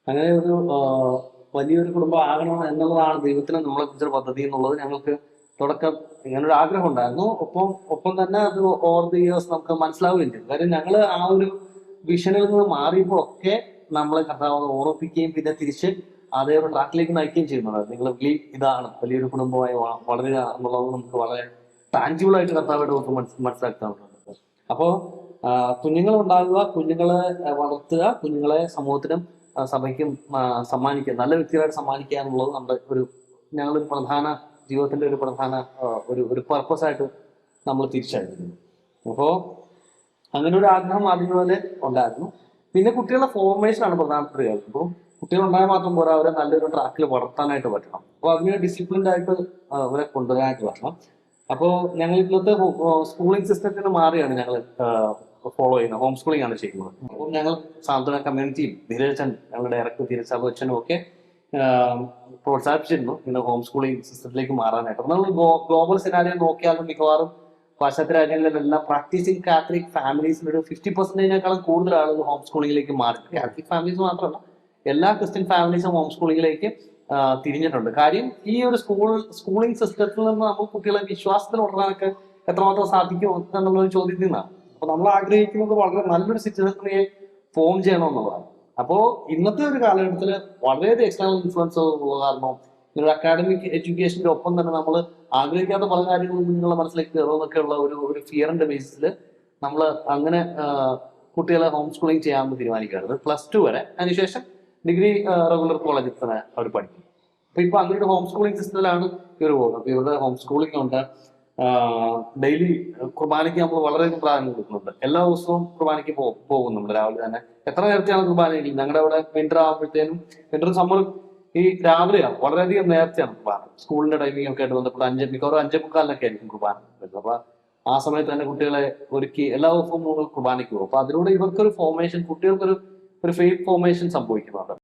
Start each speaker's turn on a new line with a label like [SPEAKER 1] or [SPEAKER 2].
[SPEAKER 1] അങ്ങനെ ഒരു വലിയൊരു കുടുംബം ആകണം എന്നുള്ളതാണ് ദൈവത്തിന് നമ്മളെ കുറിച്ചൊരു പദ്ധതി എന്നുള്ളത് ഞങ്ങൾക്ക് തുടക്കം ഇങ്ങനൊരു ആഗ്രഹം ഉണ്ടായിരുന്നു. ഒപ്പം തന്നെ അത് ഓവർ ദി ഇയേഴ്സ് നമുക്ക് മനസ്സിലാവുകയും ചെയ്തു. കാര്യം ഞങ്ങൾ ആ ഒരു വിഷനിൽ നിന്ന് മാറിയപ്പോഴൊക്കെ നമ്മളെ കർത്താവ് ഓർമ്മിപ്പിക്കുകയും പിന്നെ തിരിച്ച് അതേ ഒരു ട്രാക്കിലേക്ക് നയിക്കുകയും ചെയ്യുന്നത്. നിങ്ങൾ ഇതാണ് വലിയൊരു കുടുംബമായി വളരുക എന്നുള്ളത് നമുക്ക് വളരെ ടാഞ്ചിബിൾ ആയിട്ട് കർത്താവായിട്ട് നമുക്ക് മനസ്സിലാക്കി തന്നിട്ടുണ്ട്. അപ്പോൾ കുഞ്ഞുങ്ങൾ ഉണ്ടാകുക, കുഞ്ഞുങ്ങളെ വളർത്തുക, കുഞ്ഞുങ്ങളെ സമൂഹത്തിനും സഭയ്ക്കും സമ്മാനിക്കുക, നല്ല വ്യക്തികളായിട്ട് സമ്മാനിക്കുക എന്നുള്ളത് നമ്മുടെ ഞങ്ങളൊരു പ്രധാന ജീവിതത്തിന്റെ ഒരു പ്രധാന ഒരു പർപ്പസ് ആയിട്ട് നമ്മൾ തിരിച്ചറിഞ്ഞിരുന്നു. അപ്പോൾ അങ്ങനെ ഒരു ആഗ്രഹം ആദ്യം പോലെ ഉണ്ടായിരുന്നു. പിന്നെ കുട്ടികളുടെ ഫോർമേഷൻ ആണ് പ്രധാനപ്പെട്ട കാര്യം. അപ്പോൾ കുട്ടികൾ ഉണ്ടായാൽ മാത്രം പോരാ, അവരെ നല്ലൊരു ട്രാക്കിൽ വളർത്താനായിട്ട് പറ്റണം. അപ്പോൾ അതിന് ഡിസിപ്ലിൻഡ് ആയിട്ട് അവരെ കൊണ്ടുവരാനായിട്ട് പറ്റണം. അപ്പോൾ ഞങ്ങൾ ഇന്നത്തെ സ്കൂളിംഗ് സിസ്റ്റത്തിന് മാറിയാണ് ഞങ്ങൾ ഫോളോ ചെയ്യുന്നത്. ഹോം സ്കൂളിംഗ് ആണ് ചെയ്യുന്നത്. അപ്പോൾ ഞങ്ങൾ സാന്ത്വന കമ്മ്യൂണിറ്റിയും ധീരജൻ ഞങ്ങളുടെ ഡയറക്ടർ ധീരജ് അച്ഛനും ഒക്കെ പ്രോത്സാഹിപ്പിച്ചിരുന്നു ഇന്ന് ഹോം സ്കൂളിംഗ് സിസ്റ്റത്തിലേക്ക് മാറാനായിട്ട്. നമ്മൾ ഗ്ലോബൽ സിനാരിയോ നോക്കിയാലും മിക്കവാറും പാശ്ചാത്യ രാജ്യങ്ങളിലെല്ലാം പ്രാക്ടീസിങ് കാത്തലിക് ഫാമിലീസിന് ഒരു 50%-നേക്കാളും കൂടുതൽ ആളുകൾ ഹോം സ്കൂളിംഗിലേക്ക് മാറി. കാത്തലിക് ഫാമിലീസ് മാത്രമല്ല, എല്ലാ ക്രിസ്ത്യൻ ഫാമിലീസും ഹോം സ്കൂളിംഗിലേക്ക് തിരിഞ്ഞിട്ടുണ്ട്. കാര്യം ഈ ഒരു സ്കൂളിംഗ് സിസ്റ്റത്തിൽ നിന്ന് നമുക്ക് കുട്ടികളെ വിശ്വാസത്തിൽ വളരാനൊക്കെ എത്രമാത്രം സാധിക്കും എന്നുള്ളൊരു ചോദ്യത്തിൽ നിന്നാണ്. അപ്പൊ നമ്മൾ ആഗ്രഹിക്കുന്നത് വളരെ നല്ലൊരു സിറ്റിസണിയെ ഫോം ചെയ്യണമെന്നുള്ളതാണ്. അപ്പോൾ ഇന്നത്തെ ഒരു കാലഘട്ടത്തിൽ വളരെയധികം എക്സ്റ്റേണൽ ഇൻഫ്ലുവൻസ് ഉള്ള കാരണം ഒരു അക്കാഡമിക് എഡ്യൂക്കേഷന്റെ ഒപ്പം തന്നെ നമ്മൾ ആഗ്രഹിക്കാത്ത പല കാര്യങ്ങളും കുഞ്ഞുങ്ങളെ മനസ്സിലേക്ക് കയറുമെന്നൊക്കെ ഉള്ള ഒരു ഫിയറിന്റെ ബേസിസിൽ നമ്മൾ അങ്ങനെ കുട്ടികളെ ഹോം സ്കൂളിംഗ് ചെയ്യാമെന്ന് തീരുമാനിക്കുകയായിരുന്നു. +2 വരെ, അതിനുശേഷം ഡിഗ്രി റെഗുലർ കോളേജിൽ തന്നെ അവർ പഠിക്കും. ഇപ്പൊ അങ്ങനെ ഒരു ഹോം സ്കൂളിംഗ് സിസ്റ്റത്തിലാണ് ഇവർ പോകുന്നത്. അപ്പൊ ഇവരുടെ ഹോം സ്കൂളിംഗ് ഉണ്ട്. ഡെയിലി കുർബാനയ്ക്ക് നമ്മൾ വളരെയധികം പ്രാധാന്യം കൊടുക്കുന്നുണ്ട്. എല്ലാ ദിവസവും കുർബാനയ്ക്ക് പോകുന്നുണ്ട് രാവിലെ തന്നെ. എത്ര നേരത്തെയാണ് കുർബാനയിൽ ഞങ്ങളുടെ അവിടെ വിന്റർ ആകുമ്പോഴത്തേനും, വിന്റർ സമ്മർ ഈ രാവിലെയാണ്, വളരെയധികം നേരത്തെയാണ് കുർബാന. സ്കൂളിന്റെ ടൈമിംഗ് ഒക്കെ ആയിട്ട് ബന്ധപ്പെട്ട് മിക്കവാറും 5:45 ആയിരിക്കും കുർബാന. അപ്പൊ ആ സമയത്ത് തന്നെ കുട്ടികളെ ഒരുക്കി എല്ലാ ദിവസവും കുർബാനയ്ക്ക് പോകും. അപ്പൊ അതിലൂടെ ഇവർക്കൊരു ഫോർമേഷൻ, കുട്ടികൾക്കൊരു ഫെയ്ത്ത് ഫോർമേഷൻ സംഭവിക്കുന്നുണ്ട്.